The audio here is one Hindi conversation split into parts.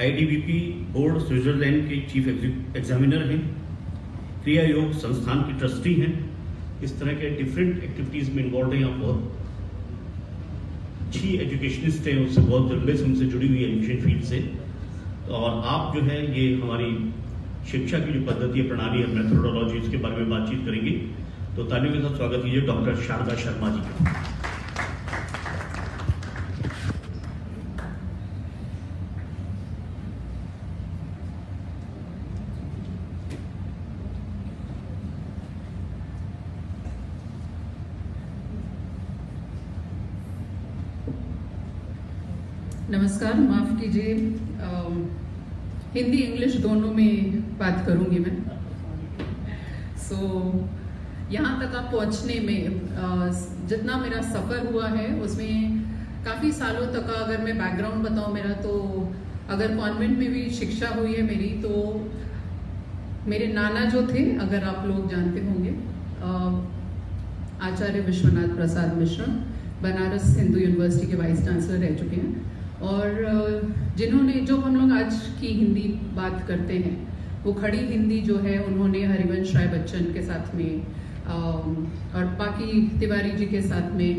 IDBP बोर्ड स्विट्जरलैंड के चीफ एग्जामिनर हैं, क्रिया योग संस्थान की ट्रस्टी हैं। इस तरह के डिफरेंट एक्टिविटीज़ में इन्वॉल्व हैं। आप बहुत अच्छी एजुकेशनिस्ट हैं, उससे बहुत लंबे समय से जुड़ी हुई एजुकेशन फील्ड से। और आप जो है ये हमारी शिक्षा की जो पद्धति है, प्रणाली है, मेथोडोलॉजी, इसके बारे में बातचीत करेंगे। तो तालियों के साथ स्वागत कीजिए डॉक्टर शारदा शर्मा जी का। नमस्कार, माफ़ कीजिए, हिंदी इंग्लिश दोनों में बात करूंगी मैं। यहाँ तक आप पहुँचने में जितना मेरा सफ़र हुआ है उसमें काफ़ी सालों तक का अगर मैं बैकग्राउंड बताऊँ मेरा, तो अगर कॉन्वेंट में भी शिक्षा हुई है मेरी, तो मेरे नाना जो थे, अगर आप लोग जानते होंगे, आचार्य विश्वनाथ प्रसाद मिश्रा, बनारस हिंदू यूनिवर्सिटी के वाइस चांसलर रह चुके हैं। और जिन्होंने, जो हम लोग आज की हिंदी बात करते हैं, वो खड़ी हिंदी जो है उन्होंने हरिवंश राय बच्चन के साथ में और बाकी तिवारी जी के साथ में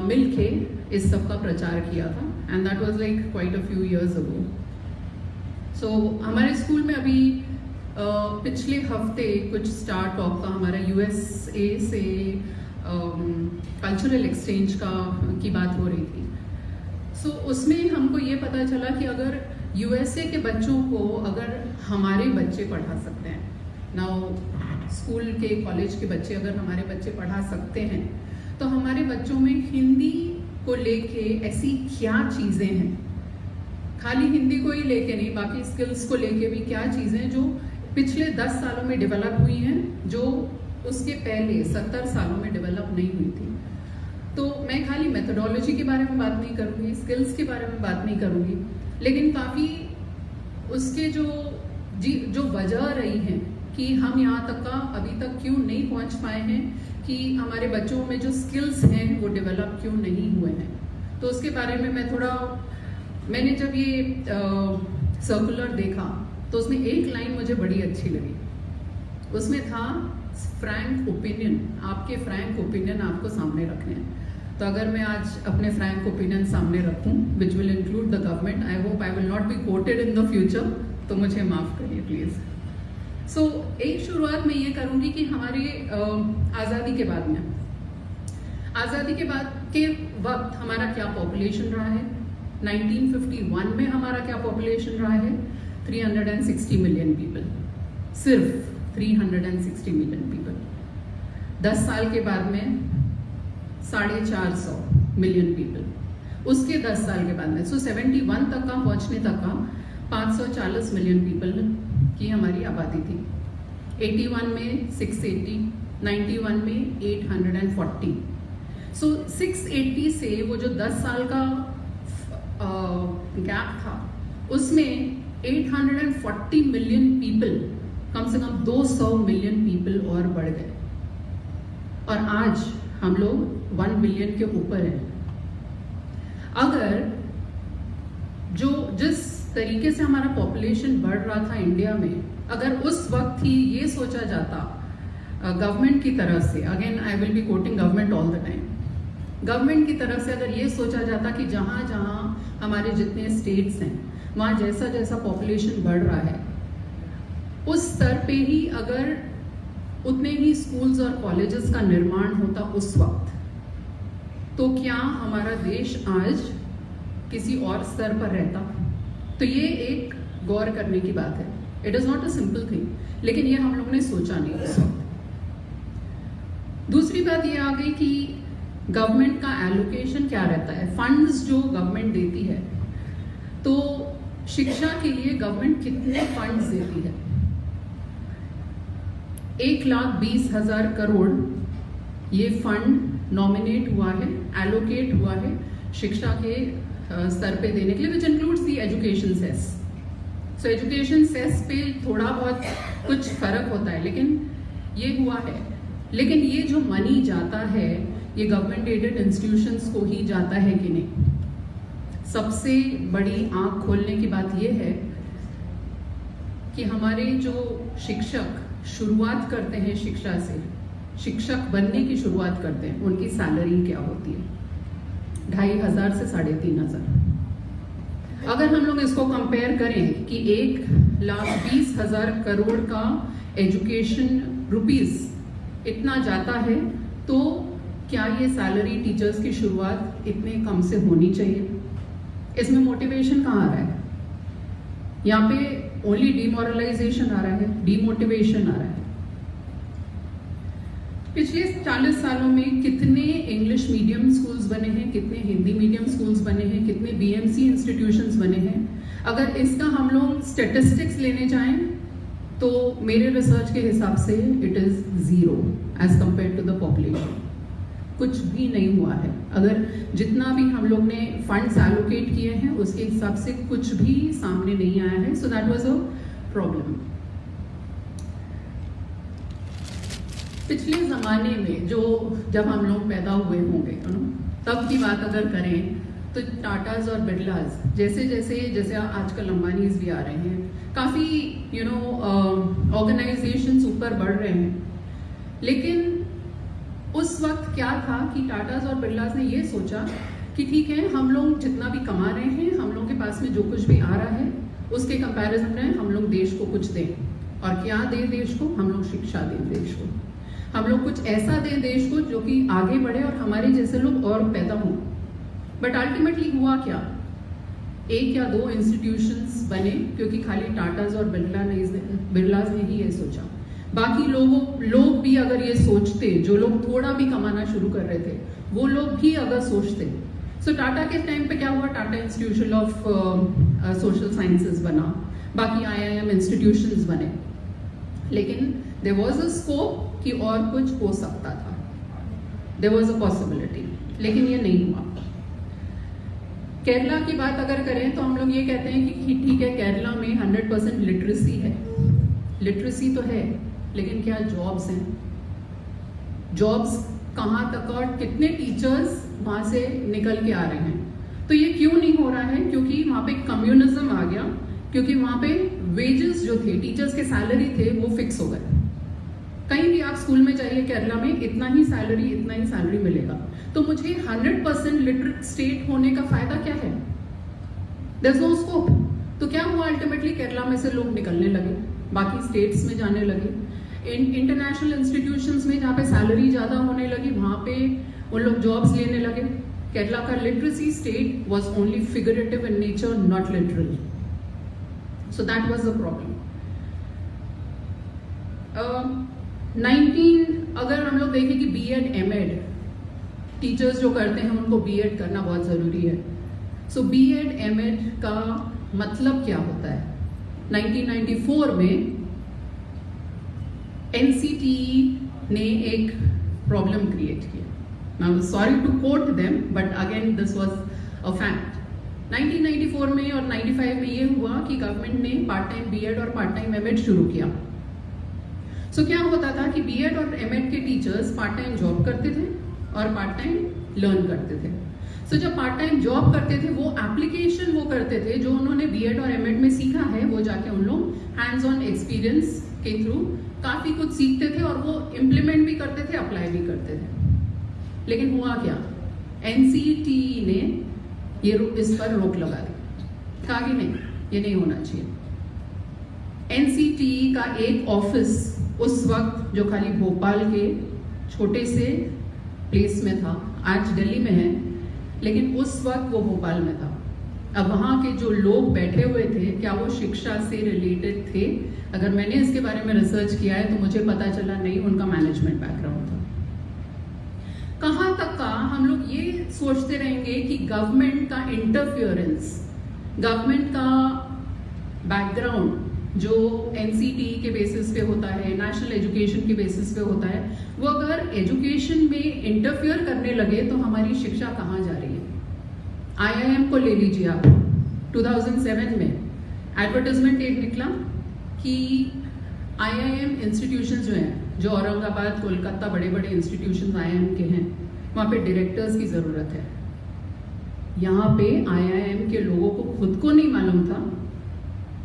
मिलके इस सब का प्रचार किया था। And that was like quite a few years ago. So हमारे स्कूल में अभी पिछले हफ्ते कुछ स्टार टॉक का हमारा USA से कल्चरल एक्सचेंज की बात हो रही थी। सो उसमें हमको ये पता चला कि अगर USA के बच्चों को अगर हमारे बच्चे पढ़ा सकते हैं, नाउ स्कूल के कॉलेज के बच्चे अगर हमारे बच्चे पढ़ा सकते हैं, तो हमारे बच्चों में हिंदी को लेके ऐसी क्या चीज़ें हैं, खाली हिंदी को ही लेके नहीं, बाकी स्किल्स को लेके भी क्या चीज़ें जो पिछले 10 सालों में डेवलप हुई हैं, जो उसके पहले 70 सालों में डेवलप नहीं हुई थी। तो मैं खाली मेथोडोलॉजी के बारे में बात नहीं करूँगी, स्किल्स के बारे में बात नहीं करूँगी, लेकिन काफ़ी उसके जो वजह रही हैं कि हम यहाँ तक का अभी तक क्यों नहीं पहुँच पाए हैं, कि हमारे बच्चों में जो स्किल्स हैं वो डेवलप क्यों नहीं हुए हैं। तो उसके बारे में मैंने जब ये सर्कुलर देखा तो उसमें एक लाइन मुझे बड़ी अच्छी लगी। उसमें था फ्रैंक ओपिनियन, आपके फ्रैंक ओपिनियन आपको सामने रखने हैं। तो अगर मैं आज अपने फ्रैंक ओपिनियन सामने रखूं, which will include the government, I hope I will not be quoted in the future, तो मुझे माफ़ करिए प्लीज़। सो एक शुरुआत मैं ये करूँगी कि हमारे आज़ादी के बाद के वक्त हमारा क्या पॉपुलेशन रहा है। 1951 में हमारा क्या पॉपुलेशन रहा है, 360 मिलियन पीपल, सिर्फ 360 मिलियन पीपल। 10 साल के बाद में 450 मिलियन पीपल, उसके 10 साल के बाद में 71 तक का पहुंचने तक का 540 मिलियन पीपल की हमारी आबादी थी। 81 में 680, 91 में 840। सो 680 से वो जो 10 साल का गैप था, उसमें 840 मिलियन पीपल, कम से कम 200 मिलियन पीपल और बढ़ गए, और आज हम लोग 1 बिलियन के ऊपर हैं। अगर जिस तरीके से हमारा पॉपुलेशन बढ़ रहा था इंडिया में, अगर उस वक्त ही ये सोचा जाता गवर्नमेंट की तरफ से, again I will be coating government all the time, government की तरफ से अगर ये सोचा जाता कि जहाँ जहाँ हमारे जितने स्टेट्स हैं वहाँ जैसा जैसा पॉपुलेशन बढ़ रहा है, उस स्तर पे ही अगर उतने ही स्कूल्स और कॉलेजेस का निर्माण होता उस वक्त, तो क्या हमारा देश आज किसी और स्तर पर रहता। तो ये एक गौर करने की बात है। It is not a simple thing, लेकिन ये हम लोगों ने सोचा नहीं उस वक्त। दूसरी बात ये आ गई कि गवर्नमेंट का एलोकेशन क्या रहता है, फंड्स जो गवर्नमेंट देती है, तो शिक्षा के लिए गवर्नमेंट कितने फंड्स देती है। 1,20,000 करोड़ ये फंड नॉमिनेट हुआ है, एलोकेट हुआ है शिक्षा के स्तर पे देने के लिए, which includes the education cess. So education cess पे थोड़ा बहुत कुछ फर्क होता है, लेकिन ये हुआ है। लेकिन ये जो मनी जाता है, ये गवर्नमेंट एडेड इंस्टीट्यूशंस को ही जाता है कि नहीं। सबसे बड़ी आंख खोलने की बात यह है कि हमारे जो शिक्षक शुरुआत करते हैं शिक्षा से, शिक्षक बनने की शुरुआत करते हैं, उनकी सैलरी क्या होती है? 2,500 से 3,500। अगर हम लोग इसको कंपेयर करें कि 1,20,000 करोड़ का एजुकेशन रुपीस इतना जाता है, तो क्या ये सैलरी टीचर्स की शुरुआत इतने कम से होनी चाहिए? इसमें मोटिवेशन कहाँ आ रहा है? यहाँ पे ओनली डिमोरलाइजेशन आ रहा है, डिमोटिवेशन आ रहा है। पिछले 40 सालों में कितने इंग्लिश मीडियम स्कूल्स बने हैं, कितने हिंदी मीडियम स्कूल्स बने हैं, कितने बीएमसी इंस्टीट्यूशंस बने हैं? अगर इसका हम लोग स्टेटिस्टिक्स लेने जाएं तो मेरे रिसर्च के हिसाब से it is 0 as compare to the population. कुछ भी नहीं हुआ है। अगर जितना भी हम लोग ने फंड्स एलोकेट किए हैं उसके हिसाब से कुछ भी सामने नहीं आया है। So that was a problem. पिछले ज़माने में जब हम लोग पैदा हुए होंगे तब की बात अगर करें तो टाटाज और बिरलाज जैसे आजकल अंबानीज भी आ रहे हैं, काफ़ी ऑर्गेनाइजेशंस ऊपर बढ़ रहे हैं। लेकिन उस वक्त क्या था कि टाटाज और बिरलाज ने ये सोचा कि ठीक है, हम लोग जितना भी कमा रहे हैं, हम लोग के पास में जो कुछ भी आ रहा है उसके कंपैरिजन में हम लोग देश को कुछ दें। और क्या दें देश को? हम लोग शिक्षा दें देश को, हम लोग कुछ ऐसा दें देश को जो कि आगे बढ़े और हमारे जैसे लोग और पैदा हों। बट अल्टीमेटली हुआ क्या? 1 या 2 इंस्टीट्यूशंस बने क्योंकि खाली टाटाज और बिरलाज ने ही ये सोचा। बाकी लोग भी अगर ये सोचते, जो लोग थोड़ा भी कमाना शुरू कर रहे थे वो लोग भी अगर सोचते। सो टाटा के टाइम पे क्या हुआ? Tata institution of social sciences बना, बाकी IIM इंस्टीट्यूशंस बने। लेकिन देयर वाज अ स्कोप कि और कुछ हो सकता था, देयर वाज अ पॉसिबिलिटी, लेकिन ये नहीं हुआ। केरला की बात अगर करें तो हम लोग ये कहते हैं कि ठीक है, केरला में 100% लिटरेसी है। लिटरेसी तो है, लेकिन क्या जॉब्स हैं? जॉब्स कहाँ तक और कितने टीचर्स वहाँ से निकल के आ रहे हैं? तो ये क्यों नहीं हो रहा है? क्योंकि वहाँ पे कम्युनिज्म आ गया, क्योंकि वहाँ पे वेजेस जो थे, टीचर्स के सैलरी थे, वो फिक्स हो गए। कहीं भी आप स्कूल में जाइए केरला में, इतना ही सैलरी मिलेगा। तो मुझे 100% लिटरेट स्टेट होने का फायदा क्या है? There is no scope. तो क्या हुआ? अल्टीमेटली केरला में से लोग निकलने लगे, बाकी स्टेट्स में जाने लगे। इंटरनेशनल इंस्टीट्यूशंस में जहाँ पे सैलरी ज़्यादा होने लगी, वहाँ पे उन लोग जॉब्स लेने लगे। केरला का literacy state was only figurative in nature, not literal. So that was the problem. अगर हम लोग देखें कि B.Ed, M.Ed टीचर्स जो करते हैं उनको B.Ed करना बहुत ज़रूरी है। सो B.Ed, M.Ed का मतलब क्या होता है? 1994 में NCTE ने एक प्रॉब्लम क्रिएट किया। Now sorry to quote them, but again this was a fact. 1994 में और 95 में ये हुआ कि गवर्नमेंट ने पार्ट टाइम B.Ed और पार्ट टाइम M.Ed शुरू किया। सो क्या होता था कि B.Ed और M.Ed के टीचर्स पार्ट टाइम जॉब करते थे और पार्ट टाइम लर्न करते थे। सो जब पार्ट टाइम जॉब करते थे, वो एप्लीकेशन वो करते थे जो उन्होंने B.Ed और M.Ed में सीखा है, वो जाके उन लोग हैंड्स ऑन एक्सपीरियंस के थ्रू काफ़ी कुछ सीखते थे और वो इम्प्लीमेंट भी करते थे, अप्लाई भी करते थे। लेकिन हुआ क्या? NCTE ने ये इस पर रोक लगा दी, कहा कि नहीं, ये नहीं होना चाहिए। NCTE का एक ऑफिस उस वक्त जो खाली भोपाल के छोटे से प्लेस में था, आज दिल्ली में है, लेकिन उस वक्त वो भोपाल में था। अब वहाँ के जो लोग बैठे हुए थे, क्या वो शिक्षा से रिलेटेड थे? अगर मैंने इसके बारे में रिसर्च किया है तो मुझे पता चला नहीं, उनका मैनेजमेंट बैकग्राउंड था। कहाँ तक का हम लोग ये सोचते रहेंगे कि गवर्नमेंट का इंटरफियरेंस, गवर्नमेंट का बैकग्राउंड जो NCTE के बेसिस पे होता है, नेशनल एजुकेशन के बेसिस पे होता है, वो अगर एजुकेशन में इंटरफियर करने लगे तो हमारी शिक्षा कहाँ जा रही है? IIM को ले लीजिए आप। 2007 में एडवर्टाइजमेंट एक निकला कि IIM इंस्टीट्यूशंस जो हैं, जो औरंगाबाद, कोलकाता बड़े बड़े इंस्टीट्यूशंस IIM के हैं, वहाँ पे डायरेक्टर्स की ज़रूरत है। यहाँ पे IIM के लोगों को खुद को नहीं मालूम था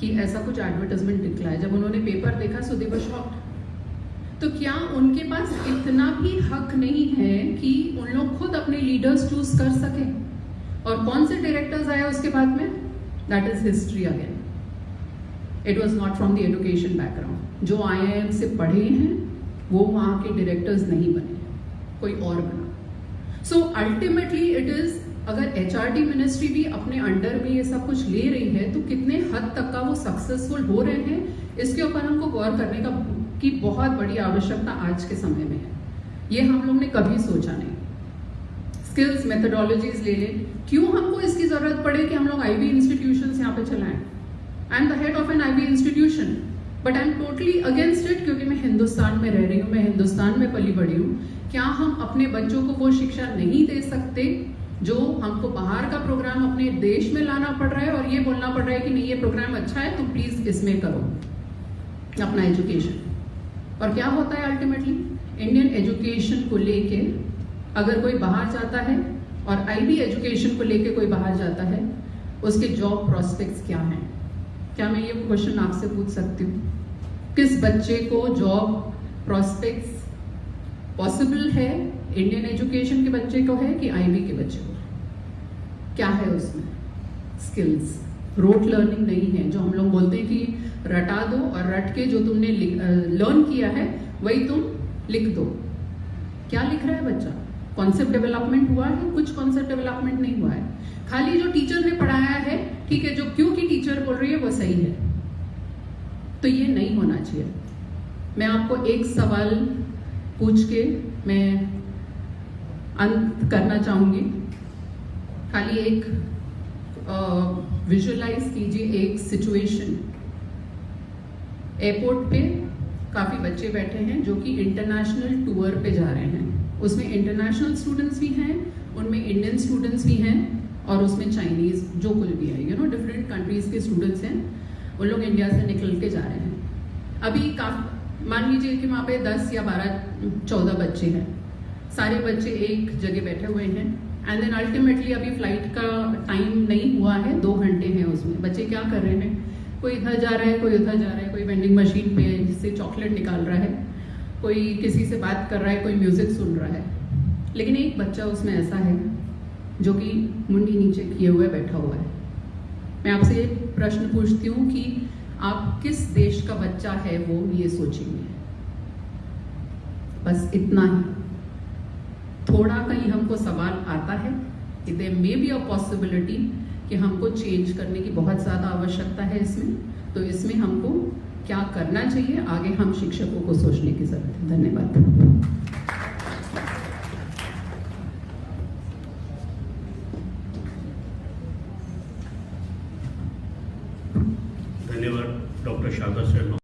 कि ऐसा कुछ एडवर्टाइजमेंट निकला है। जब उन्होंने पेपर देखा सो दे वर शॉक्ड। तो क्या उनके पास इतना भी हक नहीं है कि उन लोग खुद अपने लीडर्स चूज कर सके? और कौन से डायरेक्टर्स आए उसके बाद में? That is history again. It was not from the education background. जो IIM से पढ़े हैं वो वहाँ के डायरेक्टर्स नहीं बने, कोई और बना। सो अल्टीमेटली इट इज, अगर HRD मिनिस्ट्री भी अपने अंडर में ये सब कुछ ले रही है तो कितने हद तक का वो सक्सेसफुल हो रहे हैं, इसके ऊपर हमको गौर करने की बहुत बड़ी आवश्यकता आज के समय में है। ये हम लोग ने कभी सोचा नहीं। स्किल्स मेथडोलॉजीज ले लें, क्यों हमको इसकी जरूरत पड़े कि हम लोग IB इंस्टीट्यूशंस यहाँ पे चलाएं? I am the head of an IB institution, but I am totally against it, क्योंकि मैं हिंदुस्तान में रह रही हूँ, मैं हिंदुस्तान में पली बड़ी हूँ। क्या हम अपने बच्चों को वो शिक्षा नहीं दे सकते जो हमको बाहर का प्रोग्राम अपने देश में लाना पड़ रहा है और ये बोलना पड़ रहा है कि नहीं ये प्रोग्राम अच्छा है, तुम प्लीज इसमें करो अपना एजुकेशन? और क्या होता है अल्टीमेटली, इंडियन एजुकेशन को लेके अगर कोई बाहर जाता है और IB एजुकेशन को लेके कोई बाहर जाता है, उसके जॉब प्रोस्पेक्ट्स क्या हैं? क्या मैं ये क्वेश्चन आपसे पूछ सकती हूँ? किस बच्चे को जॉब प्रोस्पेक्ट्स पॉसिबल है इंडियन एजुकेशन के बच्चे को है कि IB के बच्चे को? क्या है उसमें? स्किल्स, रोट लर्निंग नहीं है। जो हम लोग बोलते हैं कि रटा दो और रट के जो तुमने लर्न किया है वही तुम लिख दो। क्या लिख रहा है बच्चा? कॉन्सेप्ट डेवलपमेंट हुआ है? कुछ कॉन्सेप्ट डेवलपमेंट नहीं हुआ है। खाली जो टीचर ने पढ़ाया है, ठीक है, जो क्योंकि टीचर बोल रही है वो सही है। तो ये नहीं होना चाहिए। मैं आपको एक सवाल पूछ के मैं अंत करना चाहूंगी। खाली एक विजुअलाइज कीजिए एक सिचुएशन। एयरपोर्ट पे काफी बच्चे बैठे हैं जो कि इंटरनेशनल टूर पे जा रहे हैं। उसमें इंटरनेशनल स्टूडेंट्स भी हैं, उनमें इंडियन स्टूडेंट्स भी हैं और उसमें चाइनीज जो कुल भी है, यू नो, डिफरेंट कंट्रीज के स्टूडेंट्स हैं। वो लोग इंडिया से निकल के जा रहे हैं। अभी मान लीजिए कि वहाँ पे 10 या 12-14 बच्चे हैं। सारे बच्चे एक जगह बैठे हुए हैं एंड देन अल्टीमेटली अभी फ्लाइट का टाइम नहीं हुआ है, 2 घंटे हैं उसमें। बच्चे क्या कर रहे हैं? कोई इधर जा रहा है, कोई उधर जा रहा है, कोई वेंडिंग मशीन पे जिससे चॉकलेट निकाल रहा है, कोई किसी से बात कर रहा है, कोई म्यूजिक सुन रहा है। लेकिन एक बच्चा उसमें ऐसा है जो कि मुंडी नीचे किए हुए बैठा हुआ है। मैं आपसे प्रश्न पूछती हूँ कि आप किस देश का बच्चा है वो ये सोचेंगे? बस इतना ही। थोड़ा कहीं हमको सवाल आता है कि there may be a possibility कि हमको चेंज करने की बहुत ज़्यादा आवश्यकता है इसमें। तो इसमें हमको क्या करना चाहिए, आगे हम शिक्षकों को सोचने की जरूरत है। धन्यवाद। धन्यवाद डॉक्टर शारदा शर्मा।